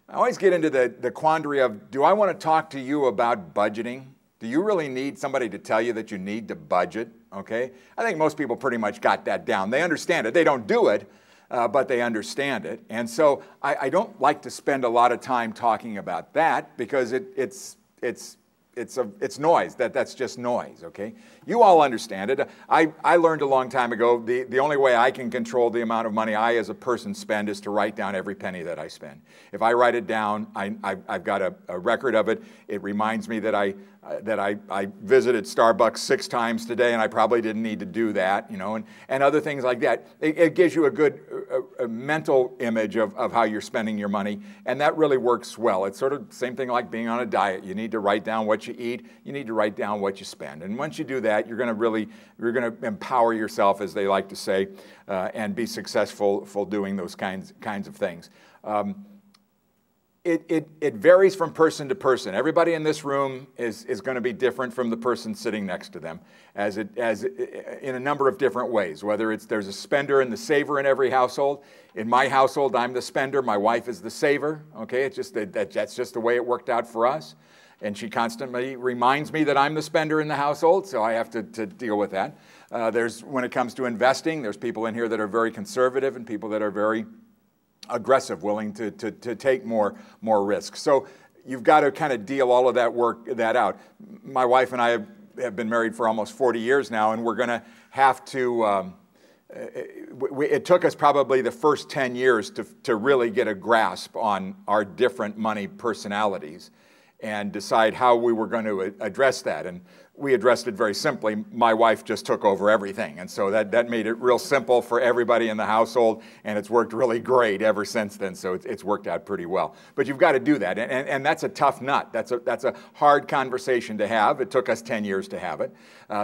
I always get into the quandary of, do I want to talk to you about budgeting? Do you really need somebody to tell you that you need to budget? Okay? I think most people pretty much got that down. They understand it. They don't do it, but they understand it. And so I don't like to spend a lot of time talking about that because it's noise. That's just noise, okay? You all understand it. I learned a long time ago the only way I can control the amount of money I as a person spend is to write down every penny that I spend. If I write it down, I've got a record of it. It reminds me that I visited Starbucks 6 times today and I probably didn't need to do that, you know, and other things like that. It gives you a good a mental image of how you're spending your money, and that really works well. It's sort of the same thing like being on a diet. You need to write down what you eat. You need to write down what you spend. And once you do that, you're going to empower yourself, as they like to say, and be successful for doing those kinds of things. It varies from person to person. Everybody in this room is going to be different from the person sitting next to them, as in a number of different ways. Whether there's a spender and the saver in every household. In my household, I'm the spender. My wife is the saver. Okay, it's just that's just the way it worked out for us. And she constantly reminds me that I'm the spender in the household, so I have to deal with that. When it comes to investing, there's people in here that are very conservative and people that are very aggressive, willing to take more risk. So you've got to kind of deal all of that out. My wife and I have been married for almost 40 years now, and we're going to have to, it took us probably the first 10 years to really get a grasp on our different money personalities and decide how we were going to address that. And we addressed it very simply. My wife just took over everything. And so that made it real simple for everybody in the household, and it's worked really great ever since then. So it's worked out pretty well. But you've got to do that. And that's a tough nut. That's a hard conversation to have. It took us 10 years to have it.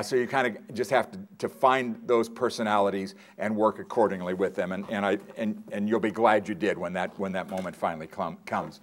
So you kind of just have to find those personalities and work accordingly with them. And you'll be glad you did when that moment finally comes.